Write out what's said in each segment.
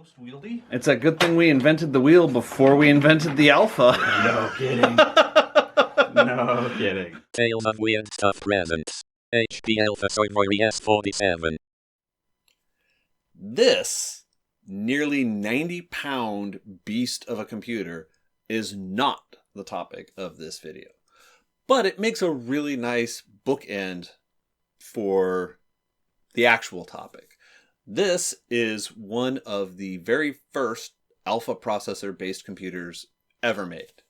Almost wieldy. It's a good thing we invented the wheel before we invented the Alpha. No kidding. No kidding. Tales of weird stuff presents. HP AlphaServer ES47. This nearly 90-pound beast of a computer is not the topic of this video, but it makes a really nice bookend for the actual topic. This is one of the very first Alpha processor-based computers ever made.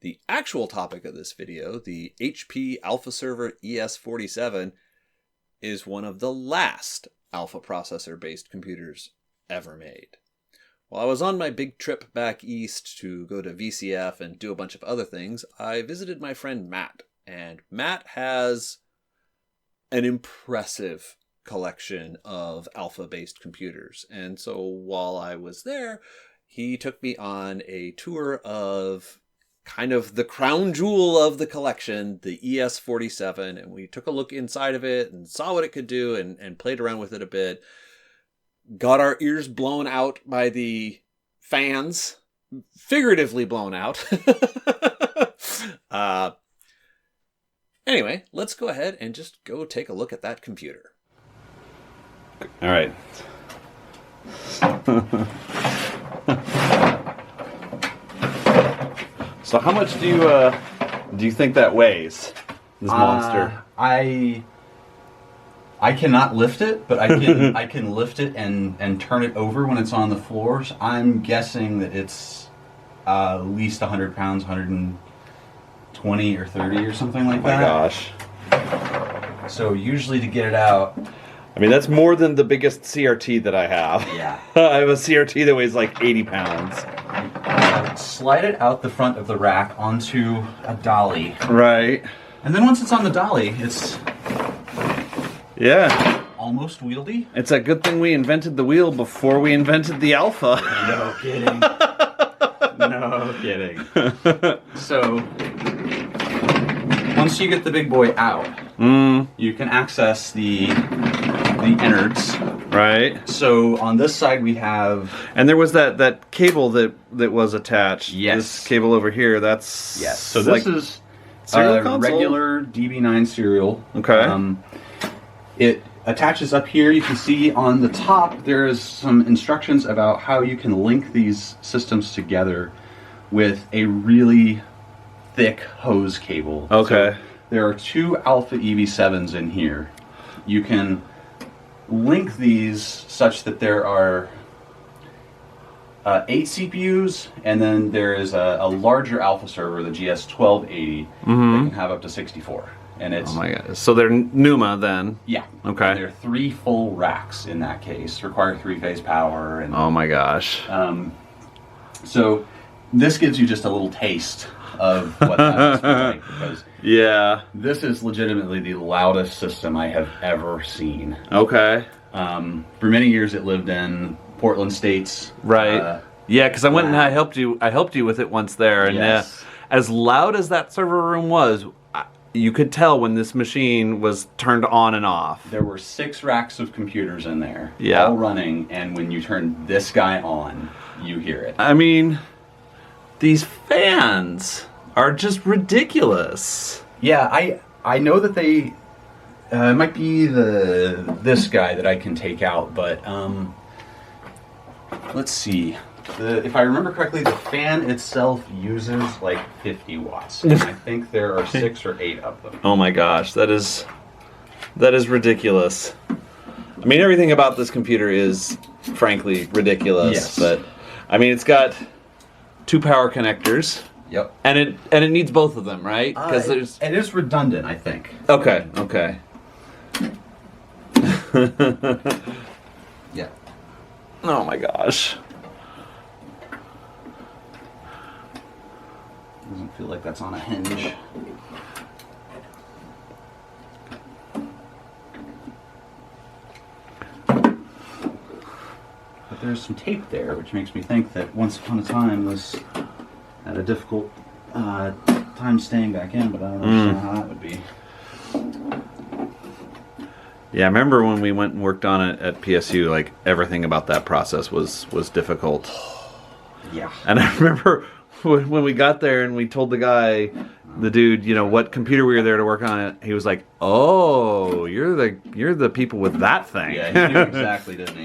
The actual topic of this video, the HP AlphaServer ES47, is one of the last Alpha processor-based computers ever made. While I was on my big trip back east to go to VCF and do a bunch of other things, I visited my friend Matt, and Matt has an impressive collection of Alpha-based computers. And so while I was there, he took me on a tour of kind of the crown jewel of the collection, the ES47, and we took a look inside of it and saw what it could do and played around with it a bit. Got our ears blown out by the fans, figuratively blown out. Anyway, let's go ahead and just go take a look at that computer. All right. So how much do you think that weighs, this monster? I cannot lift it, but I can I can lift it and turn it over when it's on the floor. So I'm guessing that it's at least 100 pounds, 120 or 30 or something like that. Oh my gosh. So usually to get it out, I mean, that's more than the biggest CRT that I have. Yeah. I have a CRT that weighs like 80 pounds. Slide it out the front of the rack onto a dolly. Right. And then once it's on the dolly, it's almost wieldy. It's a good thing we invented the wheel before we invented the Alpha. No kidding. No kidding. So, once you get the big boy out, you can access the innards. Right. So on this side we have... And there was that cable that was attached. Yes. This cable over here, that's... Yes. So this like is serial a console? regular DB9 serial. Okay. It attaches up here. You can see on the top there is some instructions about how you can link these systems together with a really thick hose cable. Okay. So there are two Alpha EV7s in here. You can link these such that there are 8 CPUs, and then there is a larger Alpha server, the GS1280, that can have up to 64. And it's... Oh my god. So they're NUMA then? Yeah. Okay. There are 3 full racks in that case, require 3-phase power. And oh my gosh. so this gives you just a little taste of what that must be like, because yeah, this is legitimately the loudest system I have ever seen. Okay. For many years it lived in Portland States. Right. Yeah, because I went and I helped you with it once there, and Yes. as loud as that server room was, you could tell when this machine was turned on and off. There were 6 racks of computers in there, Yeah. all running, and when you turn this guy on, you hear it. I mean, these fans are just ridiculous. Yeah, I know that they it might be this guy that I can take out, but let's see. If I remember correctly, the fan itself uses like 50 watts, and I think there are 6 or 8 of them. Oh my gosh, that is ridiculous. I mean, everything about this computer is frankly ridiculous. Yes. But I mean, it's got 2 power connectors. Yep. And it needs both of them, right? Because it is redundant, I think. Okay. Yeah. Oh my gosh. Doesn't feel like that's on a hinge. But there's some tape there, which makes me think that once upon a time was at a difficult time staying back in, but I don't understand how that would be. Yeah, I remember when we went and worked on it at PSU, like everything about that process was difficult. Yeah. And I remember when we got there and we told the dude, you know, what computer we were there to work on it, he was like, "Oh, you're the people with that thing." Yeah, he knew exactly, didn't he?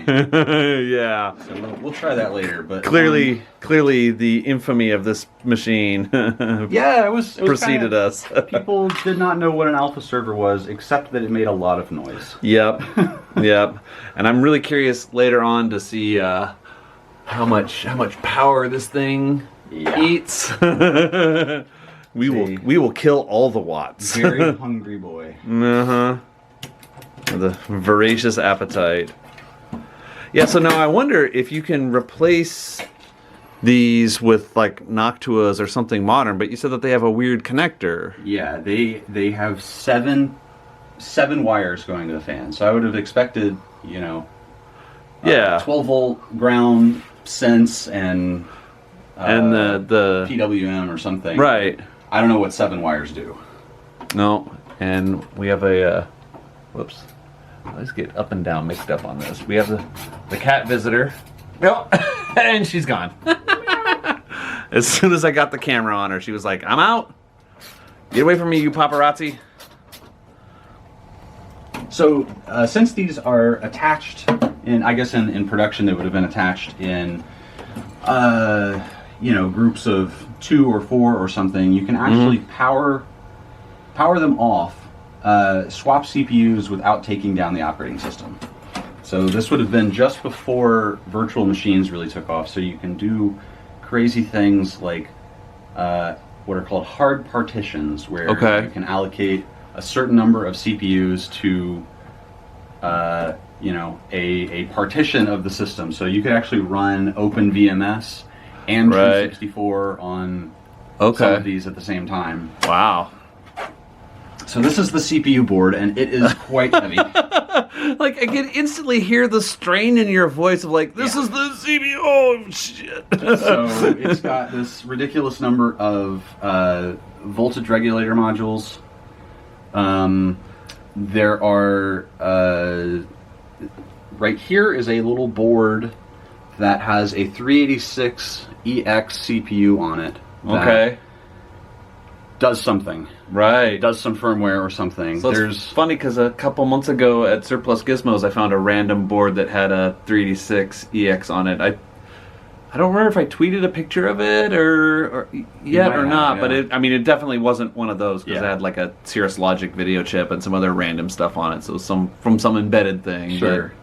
Yeah. So we'll try that later, but Clearly, the infamy of this machine yeah, it was preceded kinda, us. People did not know what an AlphaServer was, except that it made a lot of noise. Yep, yep. And I'm really curious later on to see how much power this thing eats. We will kill all the watts. Very hungry boy. Uh-huh. With a voracious appetite. Yeah, so now I wonder if you can replace these with like Noctuas or something modern, but you said that they have a weird connector. Yeah, they have seven wires going to the fan. So I would have expected, you know, 12 volt ground sense and the PWM or something. Right. I don't know what 7 wires do. No, and we have a whoops. Let's get up and down mixed up on this. We have the cat visitor. No, and she's gone. As soon as I got the camera on her, she was like, "I'm out. Get away from me, you paparazzi." So since these are attached, I guess in production they would have been attached in, you know, groups of 2 or 4 or something. You can actually power them off, swap CPUs without taking down the operating system. So this would have been just before virtual machines really took off. So you can do crazy things like what are called hard partitions, where you can allocate a certain number of CPUs to you know, a partition of the system. So you could actually run OpenVMS and 364 on some of these at the same time. Wow. So this is the CPU board, and it is quite heavy. Like, I can instantly hear the strain in your voice of like, this is the CPU. Oh, shit. So it's got this ridiculous number of voltage regulator modules. There are, right here is a little board that has a 386EX CPU on it. Okay. Does something. Right. Does some firmware or something. So it's funny because a couple months ago at Surplus Gizmos, I found a random board that had a 386EX on it. I don't remember if I tweeted a picture of it or not, but it definitely wasn't one of those because it had like a Cirrus Logic video chip and some other random stuff on it. So from some embedded thing. Sure.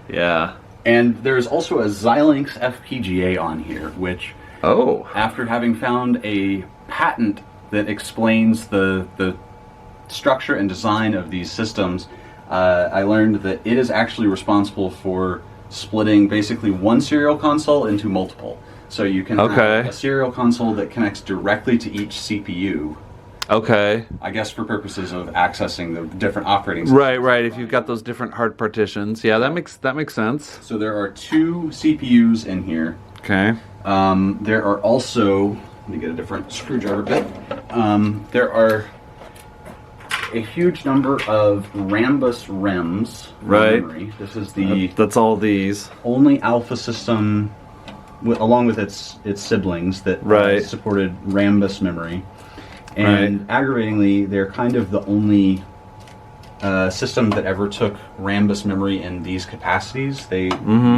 But, yeah. And there's also a Xilinx FPGA on here, which, after having found a patent that explains the structure and design of these systems, I learned that it is actually responsible for splitting basically one serial console into multiple. So you can have a serial console that connects directly to each CPU. Okay. I guess for purposes of accessing the different operating systems. Right. If you've got those different hard partitions, yeah, that makes sense. So there are 2 CPUs in here. Okay. There are also, let me get a different screwdriver bit. There are a huge number of Rambus REMs. Right. Memory. This is the that's all these. only Alpha system, along with its siblings, that supported Rambus memory. And aggravatingly, they're kind of the only system that ever took Rambus memory in these capacities. They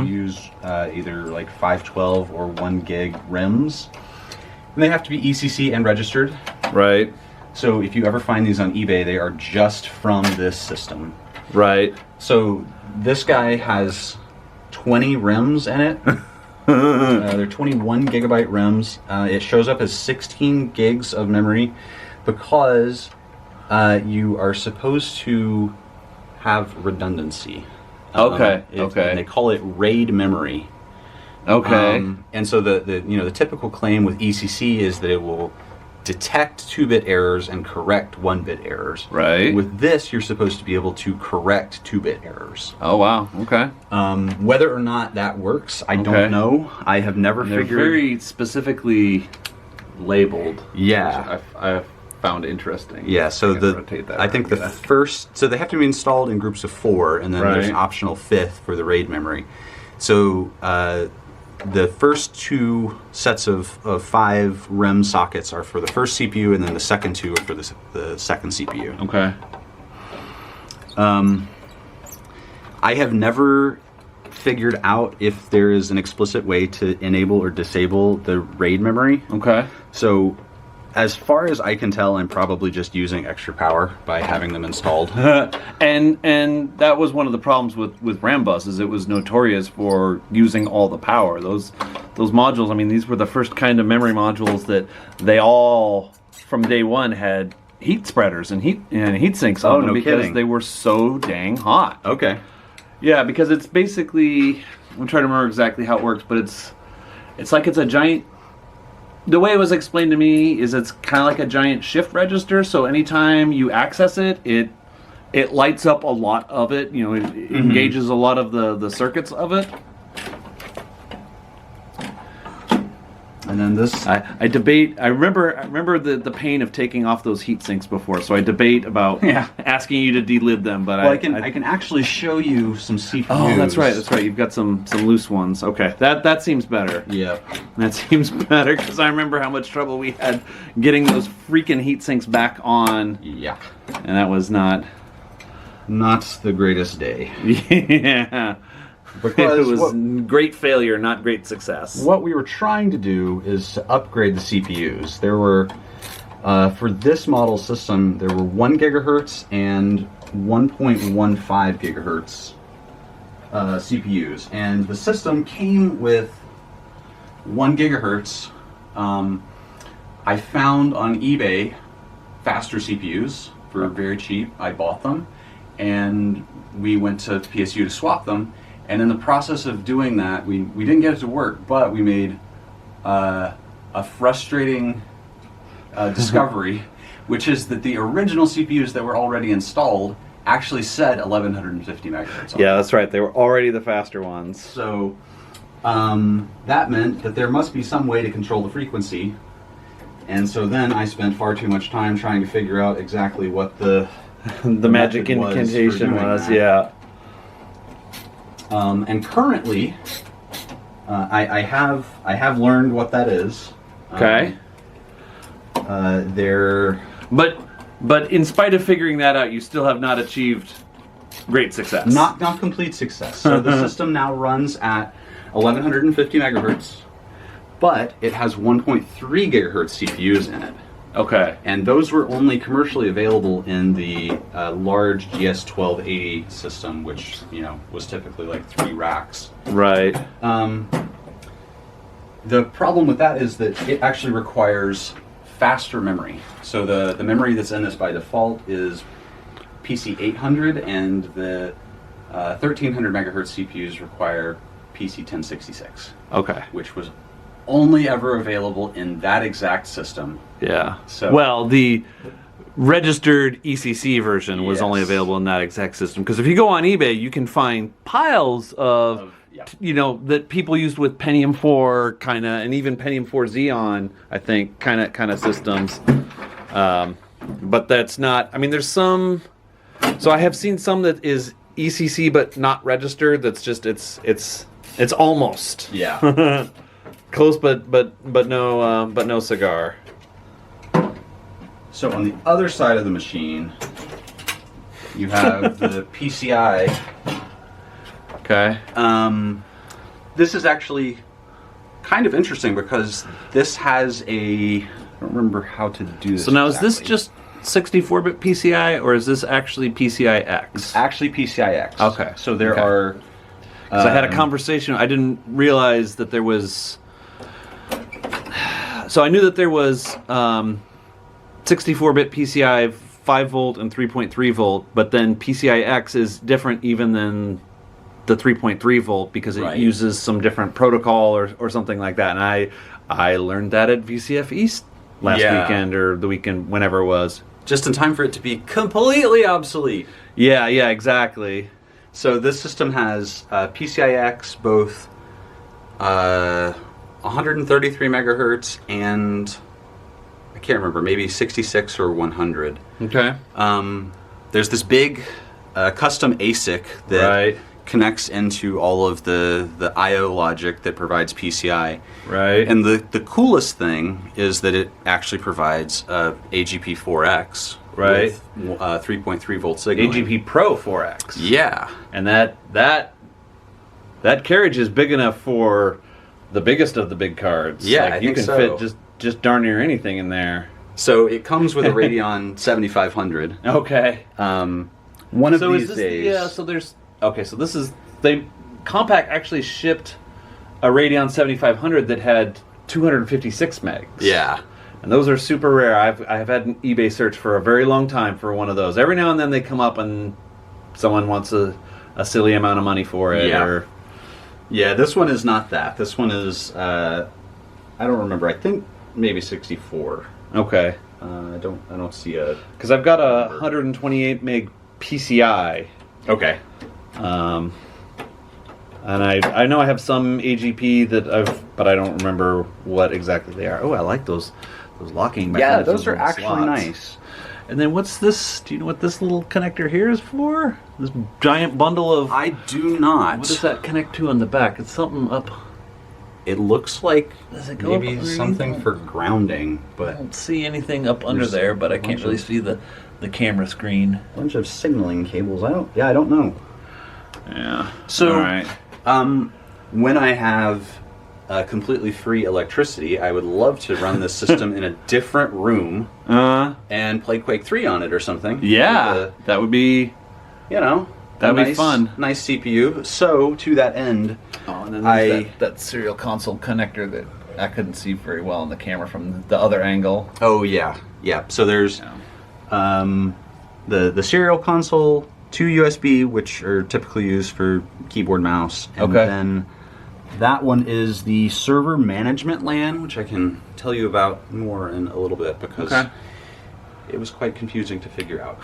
use either like 512 or 1 gig REMs. And they have to be ECC and registered. Right. So if you ever find these on eBay, they are just from this system. Right. So this guy has 20 REMs in it. They're 21 gigabyte REMs. It shows up as 16 gigs of memory because you are supposed to have redundancy. Okay. And they call it RAID memory. Okay. And so the typical claim with ECC is that it will detect 2-bit errors and correct 1-bit errors. Right. With this, you're supposed to be able to correct 2-bit errors. Oh wow. Okay. Whether or not that works, I don't know. I have never figured. They're very specifically labeled. Yeah. I found interesting. Yeah, so I can rotate that I think the around, yeah. first, so they have to be installed in groups of 4, and then there's an Right. optional 5th for the RAID memory. So the first 2 sets of 5 REM sockets are for the first CPU, and then the second 2 are for the second CPU. Okay. I have never figured out if there is an explicit way to enable or disable the RAID memory. Okay. So, as far as I can tell, I'm probably just using extra power by having them installed. And that was one of the problems with RAM buses. It was notorious for using all the power. Those modules, I mean, these were the first kind of memory modules that they all, from day one, had heat spreaders and heat sinks on them no because kidding. they were so dang hot. Okay. Yeah, because it's basically, I'm trying to remember exactly how it works, but it's like it's a giant, the way it was explained to me is it's kind of like a giant shift register, so anytime you access it, it lights up a lot of it, you know, it engages a lot of the circuits of it. And then this... I debate, I remember the pain of taking off those heat sinks before, so I debate about asking you to delid them, but Well, I can actually show you some CPUs. Oh, that's right. You've got some loose ones. Okay, that seems better. Yeah. That seems better because I remember how much trouble we had getting those freaking heat sinks back on, Yeah. and that was not. Not the greatest day. Yeah. Because It was great failure, not great success. what we were trying to do is to upgrade the CPUs. There were, for this model system, there were 1 gigahertz and 1.15 gigahertz CPUs. And the system came with 1 gigahertz. I found on eBay faster CPUs for very cheap. I bought them, and we went to PSU to swap them. And in the process of doing that, we didn't get it to work, but we made a frustrating discovery, which is that the original CPUs that were already installed actually said 1150 megahertz on Yeah, them. that's right. They were already the faster ones. So that meant that there must be some way to control the frequency. And so then I spent far too much time trying to figure out exactly what the The magic method was for incantation doing was, that. yeah. And currently, I have learned what that is. Okay. They're But in spite of figuring that out, you still have not achieved great success. not complete success. So the system now runs at 1150 megahertz, but it has 1.3 gigahertz CPUs in it. Okay. And those were only commercially available in the large GS1280 system, which, you know, was typically like 3 racks. Right. The problem with that is that it actually requires faster memory. So the memory that's in this by default is PC 800, and the 1300 megahertz CPUs require PC 1066, Okay. which was only ever available in that exact system. Yeah. So- Well, the registered ECC version was only Yes. available in that exact system. Because if you go on eBay, you can find piles of, yeah. you know, that people used with Pentium 4 kind of, and even Pentium 4 Xeon, I think, kind of systems. But that's not. I mean, there's some. So I have seen some that is ECC but not registered. That's just it's almost Yeah. close, but no cigar. So on the other side of the machine, you have the PCI. Okay. This is actually kind of interesting because this has a... I don't remember how to do this. So now is this exactly. just 64-bit PCI, or is this actually PCI X? It's actually PCI X. Okay. So there Okay. are... Because I had a conversation. I didn't realize that there was. So I knew that there was 64-bit PCI 5 volt and 3.3 volt, but then PCI X is different even than the 3.3 volt because it Right. uses some different protocol or something like that. And I learned that at VCF East last Yeah. weekend or the weekend, whenever it was. Just in time for it to be completely obsolete. Yeah, exactly. So this system has PCI-X, both 133 megahertz and I can't remember, maybe 66 or 100. Okay. There's this big custom ASIC that Right. connects into all of the I/O logic that provides PCI. Right. And the coolest thing is that it actually provides AGP4X Right. with 3.3 volt signaling. AGP Pro 4X. Yeah. And that carriage is big enough for the biggest of the big cards. Yeah, like, I you think can so. fit just darn near anything in there. So it comes with a Radeon 7500. Okay. One of So these is this days. yeah, so there's okay, so this is Compaq actually shipped a Radeon 7500 that had 256 megs. Yeah. And those are super rare. I've had an eBay search for a very long time for one of those. Every now and then they come up and someone wants a silly amount of money for it. Yeah. Or, Yeah, this one is not that. This one is, I don't remember. I think maybe 64. okay. I don't see a. Because I've got a 128 meg PCI. Okay. And I know I have some AGP but I don't remember what exactly they are. Oh, I like those locking Yeah, mechanisms. those are on actually slots. nice. And then what's this? Do you know what this little connector here is for? This giant bundle of... I do not. What does that connect to on the back? It's something up... It looks like Does it go up maybe underneath? something for grounding, I but don't see anything up under There's there, but I a can't bunch really of- see the camera screen. a bunch of signaling cables. I don't know. Yeah. So- All right. When I have completely free electricity, I would love to run this system in a different room and play Quake 3 on it or something. Yeah, With that would be... a, a That'd be nice, fun. Nice CPU. So to that end, Oh, and then I- there's that serial console connector that I couldn't see very well on the camera from the other angle. oh yeah. So there's the serial console, 2 USB, which are typically used for keyboard, mouse, and Okay. then that one is the server management LAN, which I can tell you about more in a little bit because Okay. it was quite confusing to figure out.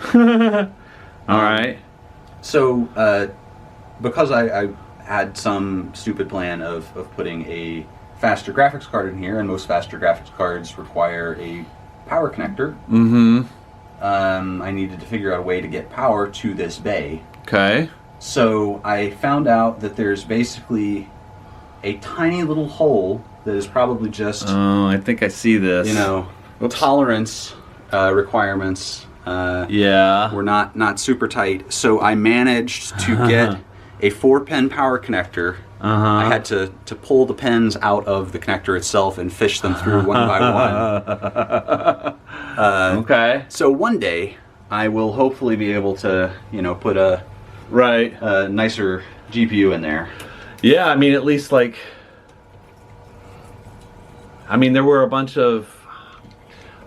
All right. So, because I had some stupid plan of putting a faster graphics card in here, and most faster graphics cards require a power connector, Mm-hmm. I needed to figure out a way to get power to this bay. Okay. So I found out that there's basically a tiny little hole that is probably just, Oh, I think I see this. Oops. tolerance requirements. Yeah. Were not super tight. So I managed to get a 4-pin power connector. I had to pull the pins out of the connector itself and fish them through one by one. Okay. So one day I will hopefully be able to, put a Right. nicer GPU in there. Yeah, I mean, at least there were a bunch of.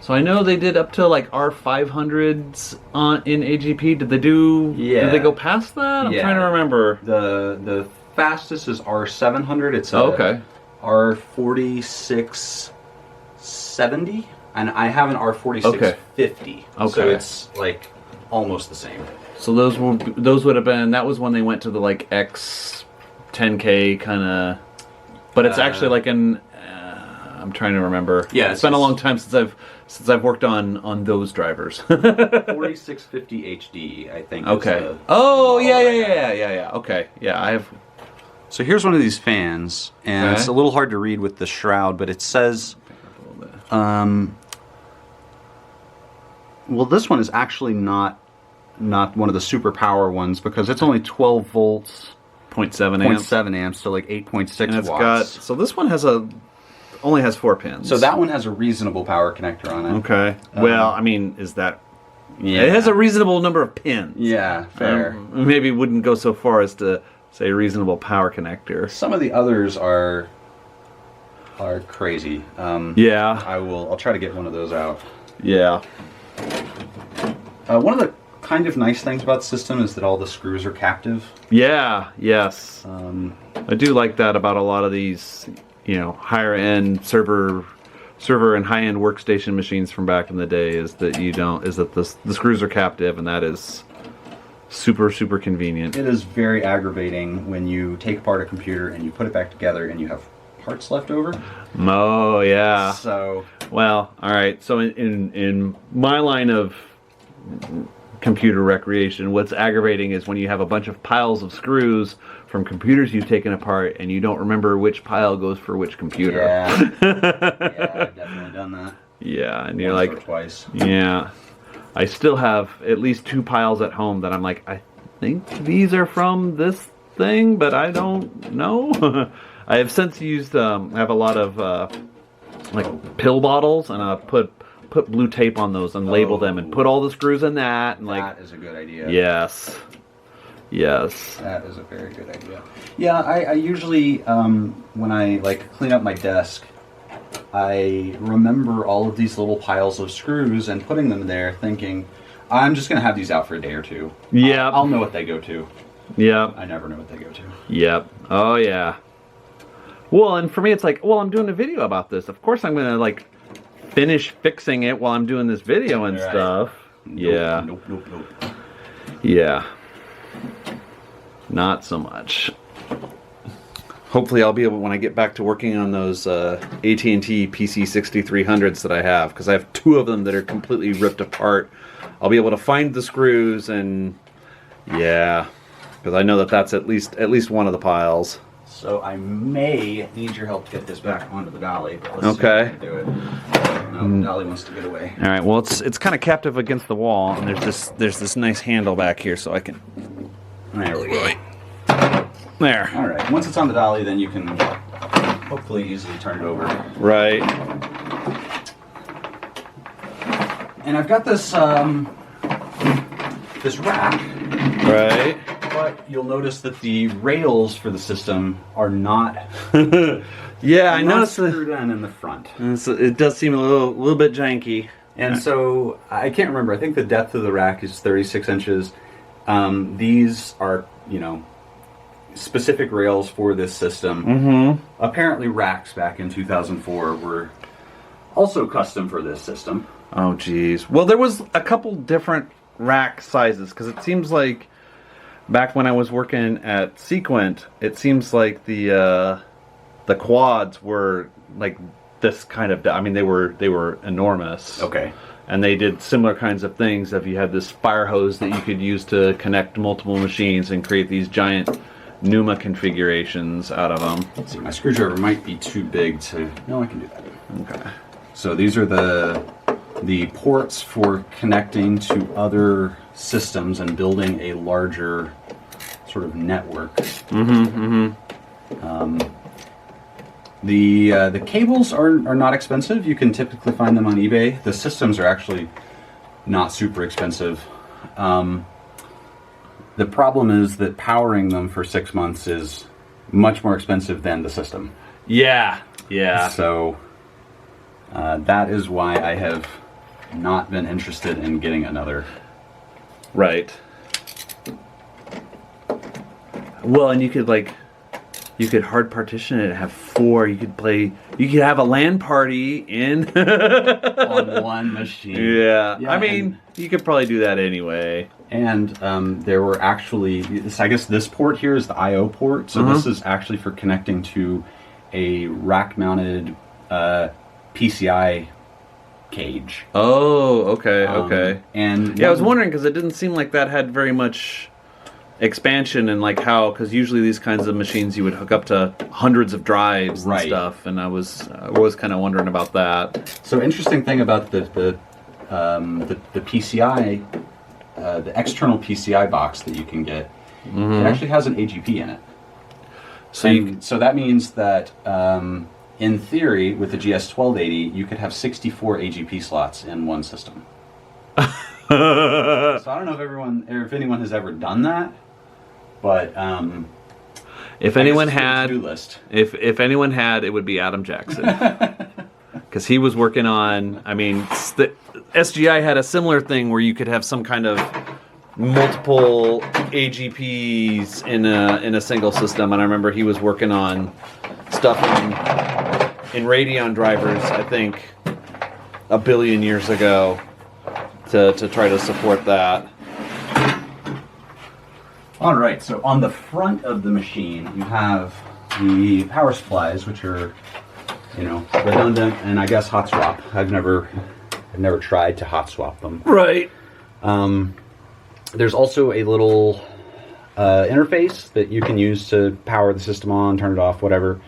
So I know they did up to like R500s in AGP. Did they do? Yeah. Did they go past that? I'm Yeah. trying to remember. The fastest is R700. It's a Okay. R4670, and I have an R4650. So Okay. it's like almost the same. So those would have been. That was when they went to the like X10K kind of. But it's actually like an. I'm trying to remember. Yeah, it's been a long time since I've worked on those drivers. 4650 HD, I think. is Okay. the Oh model yeah, I yeah, have. yeah. Okay, yeah. I have. So here's one of these fans, and Okay. it's a little hard to read with the shroud, but it says, well, this one is actually not one of the super power ones because it's only 12 volts, 0.7 amps. 0.7 amps, so like 8.6 And it's watts. got. So this one only has 4 pins. So that one has a reasonable power connector on it. Okay. Well, I mean, is that? Yeah. It has a reasonable number of pins. Yeah, fair. Maybe wouldn't go so far as to say reasonable power connector. Some of the others are crazy. Yeah. I'll try to get one of those out. Yeah. One of the kind of nice things about the system is that all the screws are captive. Yeah. Yes. I do like that about a lot of these, higher end server and high end workstation machines from back in the day. Is that the screws are captive, and that is super convenient. It is very aggravating when you take apart a computer and you put it back together and you have parts left over. Oh yeah. So Well, all right. So in my line of computer recreation, what's aggravating is when you have a bunch of piles of screws from computers you've taken apart and you don't remember which pile goes for which computer. yeah, yeah, I've definitely done that. Yeah, and you're Once like, or twice. yeah. I still have at least 2 piles at home that I'm like, I think these are from this thing, but I don't know. I have since used, I have a lot of like pill bottles, and I put blue tape on those and label them and put all the screws in that. And That is a good idea. yes. Yes. That is a very good idea. Yeah, I usually, when I like clean up my desk, I remember all of these little piles of screws and putting them there thinking, I'm just going to have these out for a day or two. Yeah. I'll know what they go to. Yep. I never know what they go to. Yep. Oh, yeah. Well, and for me, it's like, well, I'm doing a video about this. Of course, I'm going to, like, finish fixing it while I'm doing this video and Right. stuff. Yeah. Nope. Yeah. Not so much. Hopefully I'll be able, when I get back to working on those AT&T PC6300s that I have, because I have 2 of them that are completely ripped apart, I'll be able to find the screws and, yeah, because I know that that's at least one of the piles. So I may need your help to get this back onto the dolly. But let's Okay. see if we can do it. No, the dolly wants to get away. All right, well, it's kind of captive against the wall, and there's this nice handle back here, so I can, There we go. there. All right. Once it's on the dolly, then you can hopefully easily turn it over. Right. And I've got this this rack, Right. but you'll notice that the rails for the system are not. Yeah, I not noticed screwed in the front. it does seem a little bit janky. And so I can't remember. I think the depth of the rack is 36 inches. These are, specific rails for this system. Mm-hmm. Apparently, racks back in 2004 were also custom for this system. Oh, geez. Well, there was a couple different rack sizes, because it seems like back when I was working at Sequent, it seems like the quads were like this kind of. I mean, they were enormous. Okay. And they did similar kinds of things. If you had this fire hose that you could use to connect multiple machines and create these giant NUMA configurations out of them. Let's see, my screwdriver might be too big to. No, I can do that. Okay. So these are the ports for connecting to other systems and building a larger sort of network. The cables are not expensive. You can typically find them on eBay. The systems are actually not super expensive. The problem is that powering them for 6 months is much more expensive than the system. Yeah. Yeah. So that is why I have not been interested in getting another. Right. Well, and you could hard partition it and have 4. You could have a LAN party in On one machine. Yeah. Yeah, I mean, you could probably do that anyway. And there were actually, I guess this port here is the I/O port. So this is actually for connecting to a rack-mounted PCI cage. Oh, okay, okay. And Yeah, I was wondering because it didn't seem like that had very much expansion and like how, because usually these kinds of machines you would hook up to hundreds of drives and Right. stuff, and I was kind of wondering about that. So interesting thing about the PCI, the external PCI box that you can get, it actually has an AGP in it. So that means that in theory, with the GS1280, you could have 64 AGP slots in one system. So I don't know if anyone has ever done that, but if anyone had, if anyone had, it would be Adam Jackson, because he was working on. I mean, SGI had a similar thing where you could have some kind of multiple AGPs in a single system, and I remember he was working on stuff in Radeon drivers, I think, a billion years ago, to try to support that. All right, so on the front of the machine, you have the power supplies, which are, you know, redundant and I guess hot swap. I've never tried to hot swap them. Right. There's also a little interface that you can use to power the system on, turn it off, whatever.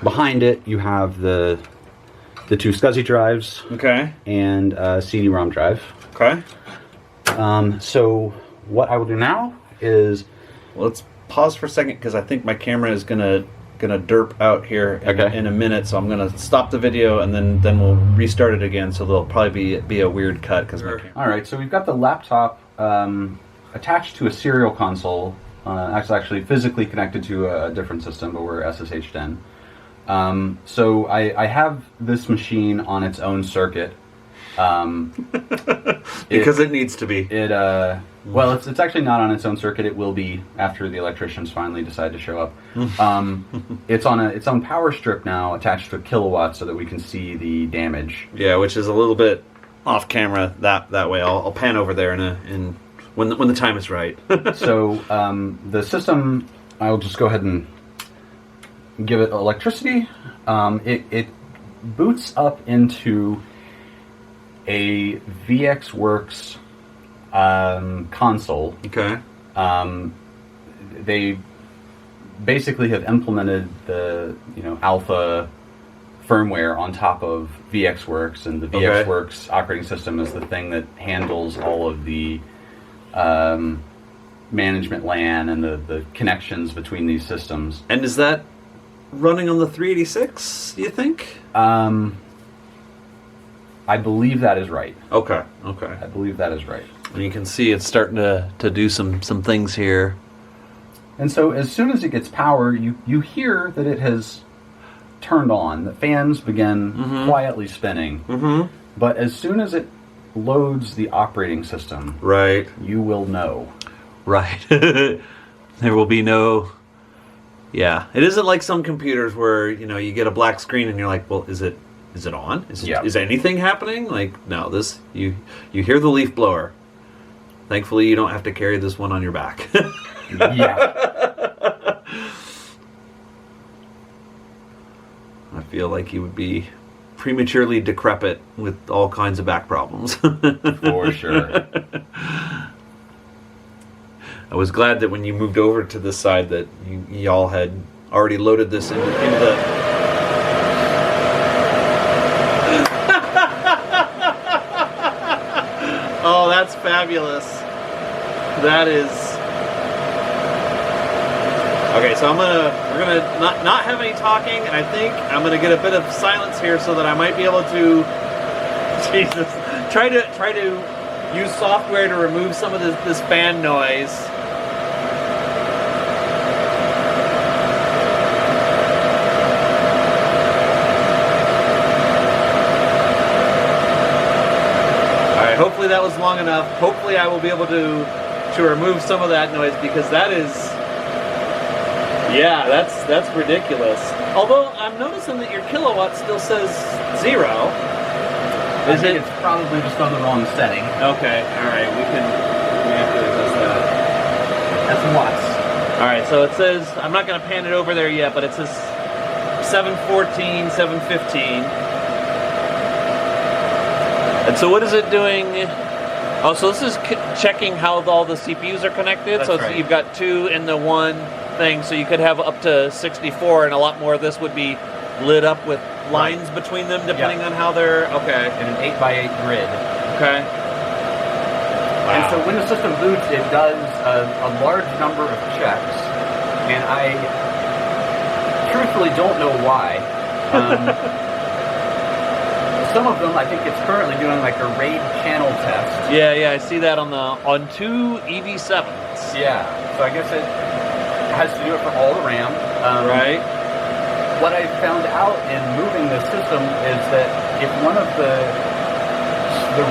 Behind it, you have the two SCSI drives. Okay. And a CD-ROM drive. Okay. So what I will do now is... Well, let's pause for a second because I think my camera is gonna derp out here in a minute. So I'm gonna stop the video and then we'll restart it again. So there'll probably be a weird cut because my camera... All right. So we've got the laptop attached to a serial console. Actually physically connected to a different system, but we're SSH'd in. So I have this machine on its own circuit. Because it needs to be. Well, it's actually not on its own circuit. It will be after the electricians finally decide to show up. It's on its own power strip now, attached to a kilowatt, so that we can see the damage. Yeah, which is a little bit off camera that way. I'll pan over there when the time is right. So the system, I'll just go ahead and give it electricity. It boots up into a VxWorks console. Okay. They basically have implemented the alpha firmware on top of VxWorks, and the VxWorks operating system is the thing that handles all of the management LAN and the connections between these systems. And is that running on the 386, do you think? I believe that is right. Okay. I believe that is right. And you can see it's starting to do some things here. And so as soon as it gets power, you hear that it has turned on. The fans begin quietly spinning. Mm-hmm. But as soon as it loads the operating system, right, you will know. Right. There will be no... Yeah. It isn't like some computers where, you get a black screen and you're like, well, is it on? Is anything happening? Like, no, this, you hear the leaf blower. Thankfully, you don't have to carry this one on your back. Yeah. I feel like you would be prematurely decrepit with all kinds of back problems. For sure. I was glad that when you moved over to this side that y'all had already loaded this into the... Oh, that's fabulous. That is... Okay, so we're gonna not have any talking, and I think I'm gonna get a bit of silence here so that I might be able to... Jesus. Try to use software to remove some of this fan noise. Hopefully that was long enough. Hopefully I will be able to remove some of that noise, because that is, yeah, that's ridiculous. Although I'm noticing that your kilowatt still says 0. I think it's probably just on the wrong setting. Okay, all right, we have to adjust that. That's watts. All right, so it says, I'm not going to pan it over there yet, but it says 714, 715. And so what is it doing? Oh, so this is checking how all the CPUs are connected. That's so right. You've got 2 in the one thing, so you could have up to 64, and a lot more of this would be lit up with lines between them, depending on how they're... Okay. In an 8x8 grid. Okay. Wow. And so when the system boots, it does a large number of checks, and I truthfully don't know why. Some of them, I think it's currently doing like a RAID channel test. Yeah, I see that on 2 EV7s. Yeah, so I guess it has to do it for all the RAM. Right. What I found out in moving the system is that if one of the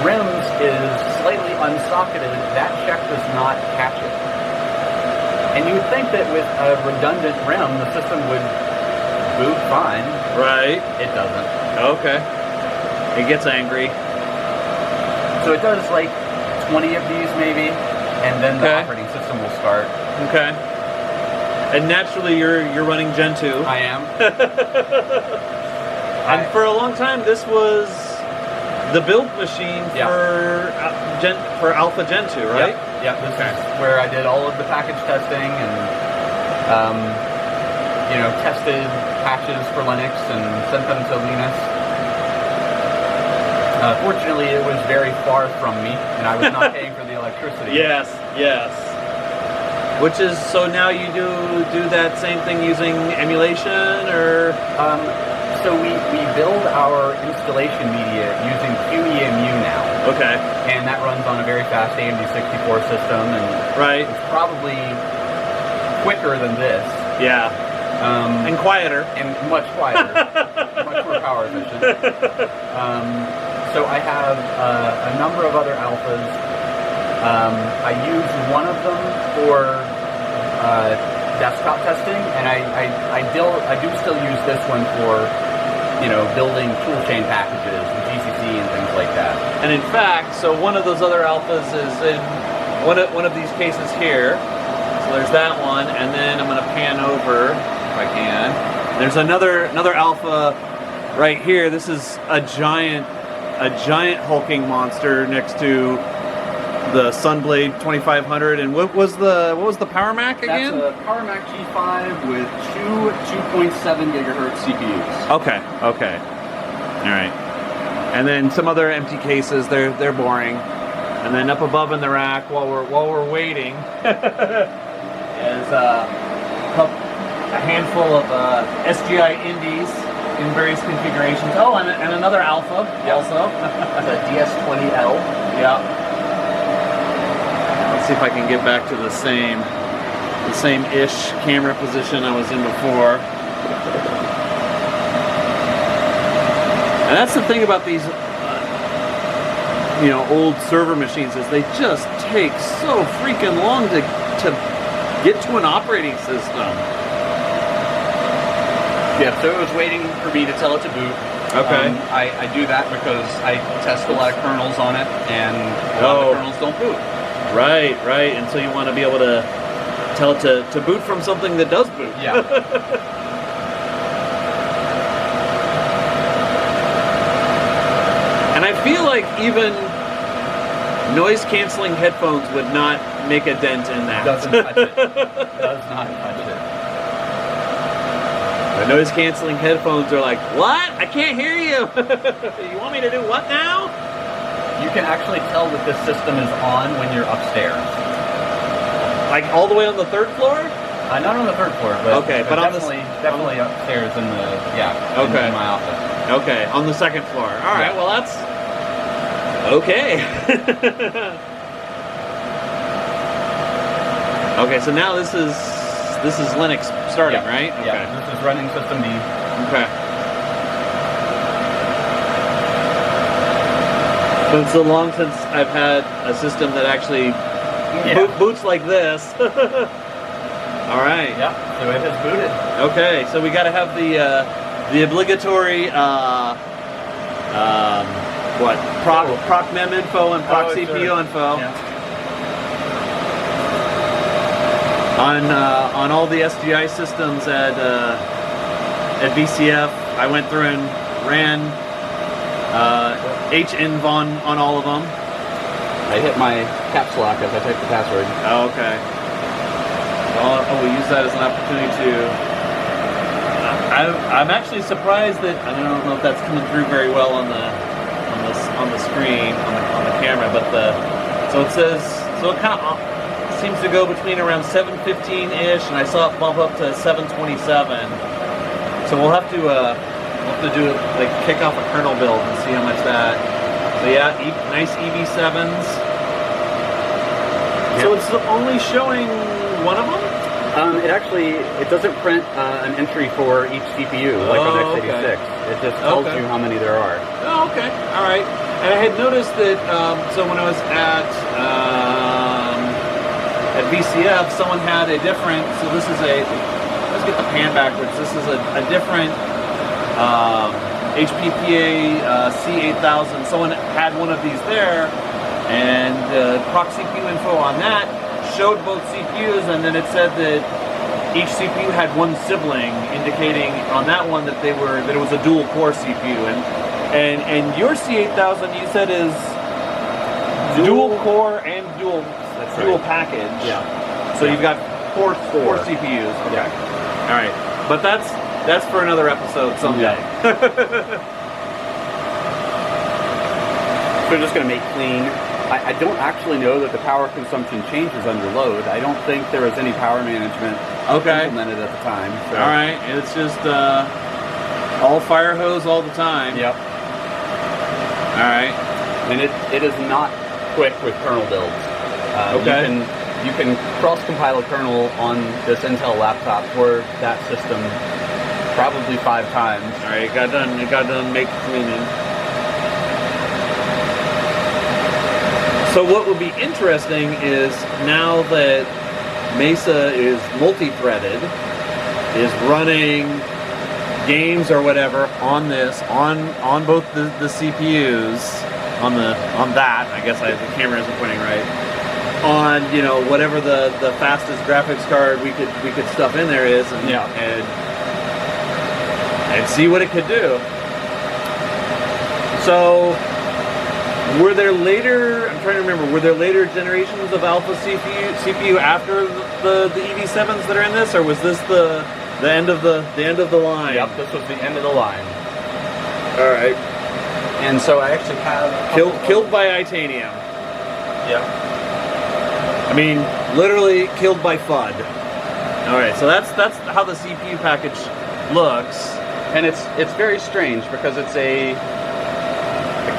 rims is slightly unsocketed, that check does not catch it. And you would think that with a redundant rim, the system would boot fine. Right. It doesn't. Okay. It gets angry. So it does like 20 of these maybe, and then the operating system will start. Okay. And naturally, you're running Gen 2. I am. And for a long time, this was the build machine Yeah. for Alpha Gen 2, right? Yep. This is where I did all of the package testing and tested patches for Linux and sent them to Linus. Fortunately, it was very far from me, and I was not paying for the electricity. Yes. Which is, so now you do that same thing using emulation, or? So we build our installation media using QEMU now. Okay. And that runs on a very fast AMD 64 system, and Right. it's probably quicker than this. Yeah. And quieter. And much quieter. Much more power efficient. So I have a number of other alphas. I use one of them for desktop testing, and I do still use this one for building toolchain packages and GCC and things like that. And in fact, so one of those other alphas is in one of these cases here. So there's that one, and then I'm going to pan over if I can. There's another alpha right here. This is a giant hulking monster next to the Sunblade 2500. And what was the Power Mac again? That's a Power Mac G5 with two 2.7 gigahertz CPUs. Okay. All right. And then some other empty cases. They're boring. And then up above in the rack, while we're waiting, is a handful of SGI Indies in various configurations. Oh, and another Alpha also. The DS20L. Yeah. Let's see if I can get back to the same-ish camera position I was in before. And that's the thing about these, old server machines, is they just take so freaking long to get to an operating system. Yeah, so it was waiting for me to tell it to boot. Okay. I do that because I test a lot of kernels on it, and a lot of the kernels don't boot. Right. And so you want to be able to tell it to boot from something that does boot. Yeah. And I feel like even noise-canceling headphones would not make a dent in that. Doesn't touch it. Does not touch it. The noise-canceling headphones are like, what? I can't hear you. You want me to do what now? You can actually tell that this system is on when you're upstairs. Like all the way on the third floor? Not on the third floor, but okay, but definitely upstairs in in my office. Okay, on the second floor. All right, well that's okay. Okay, so now this is Linux starting, right? Okay. Yeah, this is running system D. Okay. So it's so long since I've had a system that actually boots like this. All right. Yeah. So it has booted. Okay. So we got to have the obligatory proc mem info and proc CPU info. Yeah. On all the SGI systems at VCF, I went through and ran hinv on all of them. I hit my caps lock as I typed the password. Oh, okay. Well, we'll use that as an opportunity to. I'm actually surprised that I don't know if that's coming through very well on the screen on the camera, but so it says it kind of seems to go between around 715-ish, and I saw it bump up to 727. So we'll have to do it, like kick off a kernel build and see how much that. So yeah, nice EV7s. So it's only showing one of them? It doesn't print an entry for each CPU like on x86. Okay. It just tells you how many there are. Oh, okay. All right. And I had noticed that, so when I was at VCF, someone had a different, so this is let's get the pan backwards. This is a different HP C8000. Someone had one of these there, and proc CPU info on that showed both CPUs, and then it said that each CPU had one sibling, indicating on that one that it was a dual core CPU. And your C8000 you said is dual core and dual package. Yeah. So you've got four CPUs. Okay. Yeah. All right. But that's for another episode someday. So just going to make clean. I don't actually know that the power consumption changes under load. I don't think there was any power management implemented at the time. So. All right. It's just all fire hose all the time. Yep. All right. And it is not quick with kernel builds. You can cross-compile a kernel on this Intel laptop for that system probably 5 times. All right, it got done make cleaning. So what would be interesting is now that Mesa is multi-threaded, is running games or whatever on this, on both the CPUs, on that, I guess the camera isn't pointing right, on whatever the fastest graphics card we could stuff in there is, and see what it could do. So were there later, I'm trying to remember, were there later generations of Alpha CPU after the EV7s that are in this, or was this the end of the line? Yep, this was the end of the line. All right. And so I actually have killed by Itanium. Yep. I mean, literally killed by FUD. All right, so that's how the CPU package looks, and it's very strange because it's pick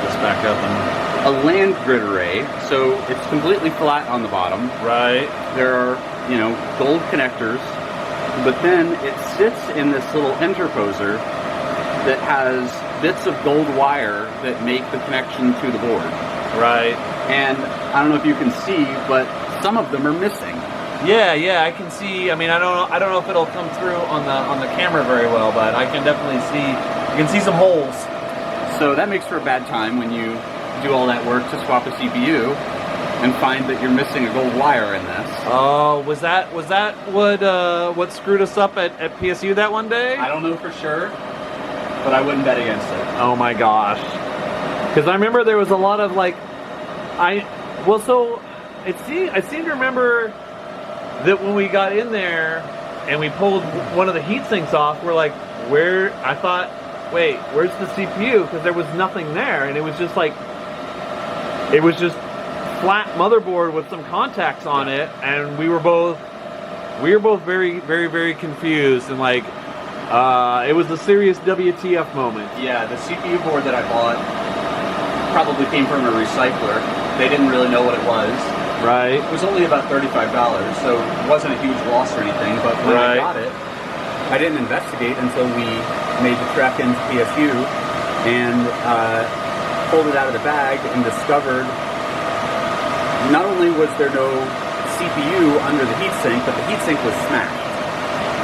this back up, a land grid array. So it's completely flat on the bottom. Right. There are gold connectors, but then it sits in this little interposer that has bits of gold wire that make the connection to the board. Right. And I don't know if you can see, but some of them are missing. Yeah, I can see. I mean, I don't know if it'll come through on the camera very well, but I can definitely see. You can see some holes. So that makes for a bad time when you do all that work to swap a CPU and find that you're missing a gold wire in this. Oh, was that what screwed us up at PSU that one day? I don't know for sure, but I wouldn't bet against it. Oh my gosh. Because I remember there was a lot of I seem to remember that when we got in there and we pulled one of the heat sinks off, we're like, where's the CPU? Because there was nothing there, and it was just flat motherboard with some contacts on it, and we were both very, very, very confused, and it was a serious WTF moment. Yeah, the CPU board that I bought probably came from a recycler. They didn't really know what it was. Right. It was only about $35, so it wasn't a huge loss or anything, but when I got it, I didn't investigate until we made the trek into PSU and pulled it out of the bag and discovered not only was there no CPU under the heatsink, but the heatsink was smashed.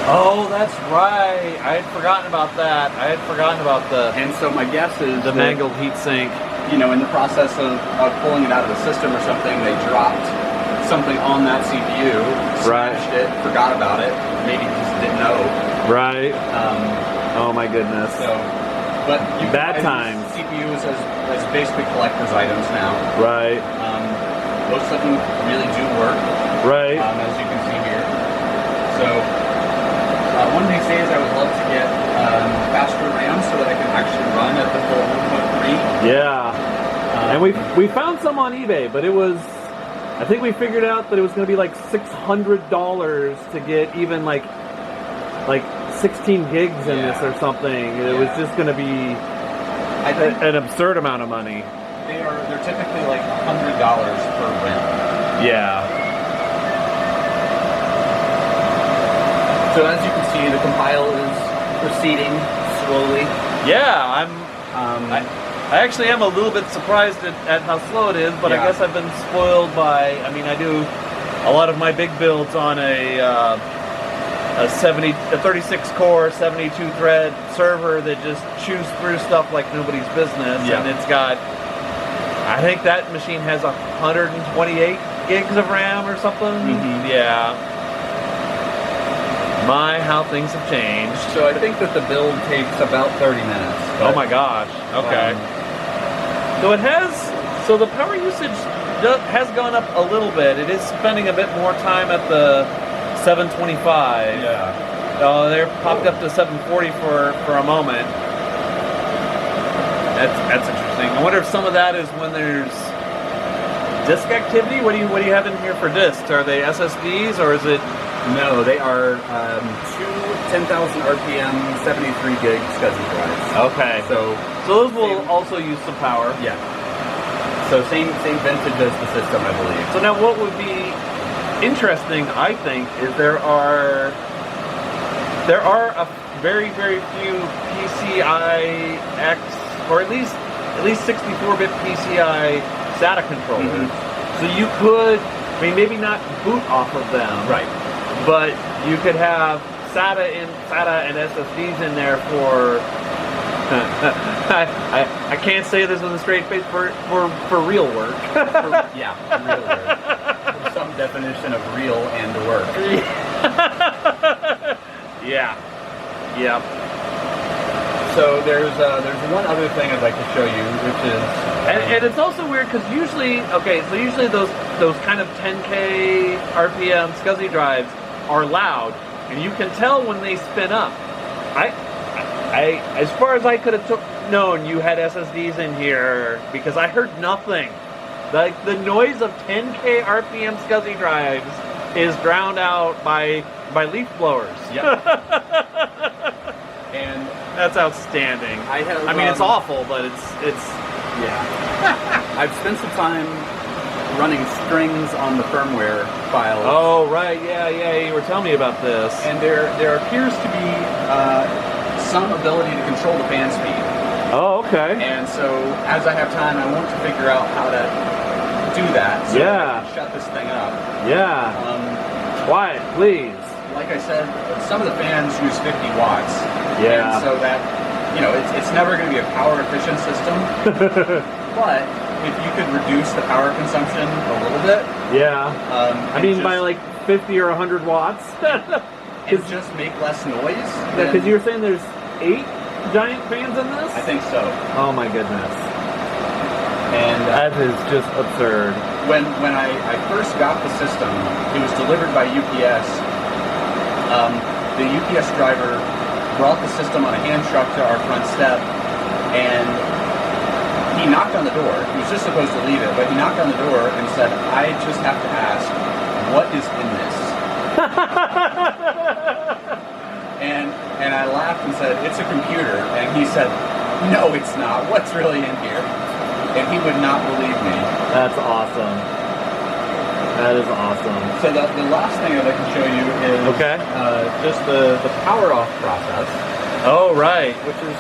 Oh, that's right. I had forgotten about that. And so my guess is the mangled heatsink. In the process of pulling it out of the system or something, they dropped something on that CPU, smashed it, forgot about it, maybe just didn't know. Right. Oh my goodness. So, but you bad times. CPUs as basically collector's items now. Right. Most of them really do work. Right. As you can see here. So one of these days I would love to get faster RAM so that I can actually run at the full 1.3. Yeah. And we found some on eBay, but it was, I think we figured out that it was going to be $600 to get even like 16 gigs in this or something. It was just going to be an absurd amount of money. They're typically $100 per RAM. Yeah. So as you can see, the compile is proceeding slowly. Yeah, I actually am a little bit surprised at how slow it is, but I guess I've been spoiled by, I do a lot of my big builds on a 36 core, 72 thread server that just chews through stuff like nobody's business. And it's got, I think that machine has 128 gigs of RAM or something. Mm-hmm. Yeah. My, how things have changed. So I think that the build takes about 30 minutes. Oh but, my gosh. Okay. So it has. So the power usage has gone up a little bit. It is spending a bit more time at the 725. Yeah. Oh, they're popped up to 740 for a moment. That's interesting. I wonder if some of that is when there's disk activity. What do you have in here for disks? Are they SSDs or is it? No, they are two 10,000 RPM 73 gig SCSI drives. Okay. So those will also use some power. yeah. So same vintage as the system, I believe. So now what would be interesting, I think, is there are a very, very few PCI X, or at least 64-bit PCI SATA controllers. So you could, I mean, maybe not boot off of them, Right. but you could have SATA and SSDs in there for. I can't say this with a straight face for real work. Yeah, real work. Some definition of real and work. Yeah. Yeah. So there's one other thing I'd like to show you, which is And it's also weird because usually those kind of 10K RPM SCSI drives are loud, and you can tell when they spin up. I as far as I could have known, you had SSDs in here because I heard nothing. Like the noise of 10K RPM SCSI drives is drowned out by leaf blowers. Yep. And That's outstanding. I mean, it's awful, but it's yeah. I've spent some time running strings on the firmware files. Oh right, yeah. You were telling me about this. And there appears to be some ability to control the fan speed. Oh, okay. And so, as I have time, I want to figure out how to do that. So Yeah. I can shut this thing up. Yeah. Quiet, please. Like I said, some of the fans use 50 watts. Yeah. And so that, it's never going to be a power efficient system. But if you could reduce the power consumption a little bit. Yeah. I I mean, by like 50 or 100 watts. and just make less noise. Because you were saying there's 8 giant fans in this? I think so. Oh my goodness. And That is just absurd. when I first got the system, it was delivered by UPS. The UPS driver brought the system on a hand truck to our front step, and he knocked on the door. He was just supposed to leave it, but he knocked on the door and said, "I just have to ask, what is in this?" and I laughed and said, "It's a computer." And he said, "No, it's not. What's really in here?" And he would not believe me. That's awesome. That is awesome. So the last thing I'd like to show you is just the power off process, Oh, right. which is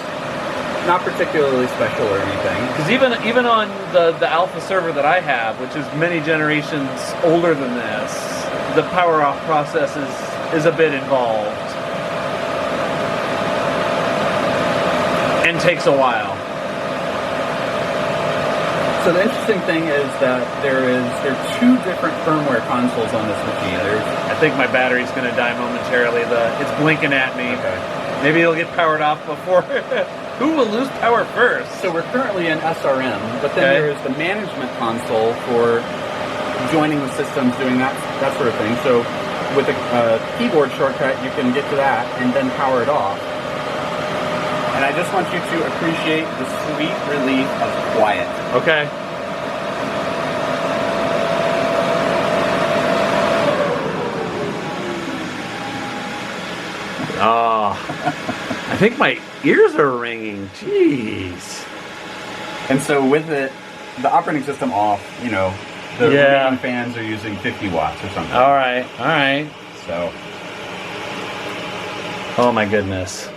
not particularly special or anything. Because even on the Alpha server that I have, which is many generations older than this, the power off process is a bit involved. And takes a while. So the interesting thing is that there are 2 different firmware consoles on this machine. I think my battery's going to die momentarily. It's blinking at me. Maybe it'll get powered off before. Who will lose power first? So we're currently in SRM, but then there is the management console for joining the systems, doing that sort of thing. So with a keyboard shortcut, you can get to that and then power it off. And I just want you to appreciate the sweet relief of quiet. Okay. Oh, I think my ears are ringing. Jeez. And so with it, the operating system off, the remaining fans are using 50 watts or something. All right. So. Oh my goodness.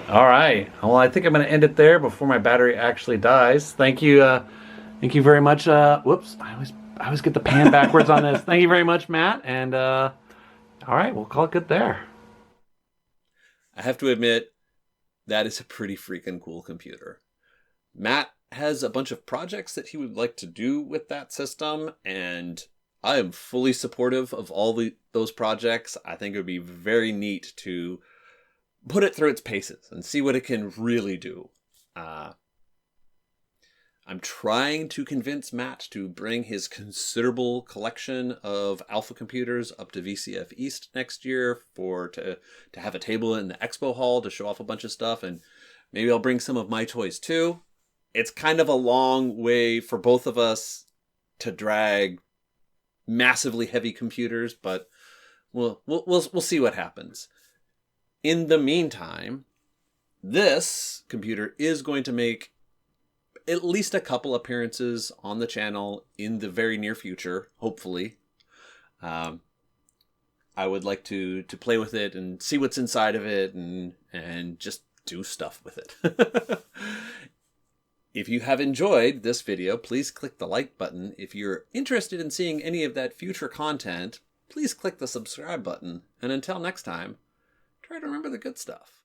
All right. Well, I think I'm going to end it there before my battery actually dies. Thank you very much. Whoops, I always get the pan backwards on this. Thank you very much, Matt. And all right, we'll call it good there. I have to admit, that is a pretty freaking cool computer. Matt has a bunch of projects that he would like to do with that system, and I am fully supportive of all those projects. I think it would be very neat to put it through its paces and see what it can really do. I'm trying to convince Matt to bring his considerable collection of Alpha computers up to VCF East next year to have a table in the expo hall to show off a bunch of stuff, and maybe I'll bring some of my toys too. It's kind of a long way for both of us to drag massively heavy computers, but we'll see what happens. In the meantime, this computer is going to make at least a couple appearances on the channel in the very near future, hopefully. I would like to play with it and see what's inside of it and just do stuff with it. If you have enjoyed this video, please click the like button. If you're interested in seeing any of that future content, please click the subscribe button. And until next time, try to remember the good stuff.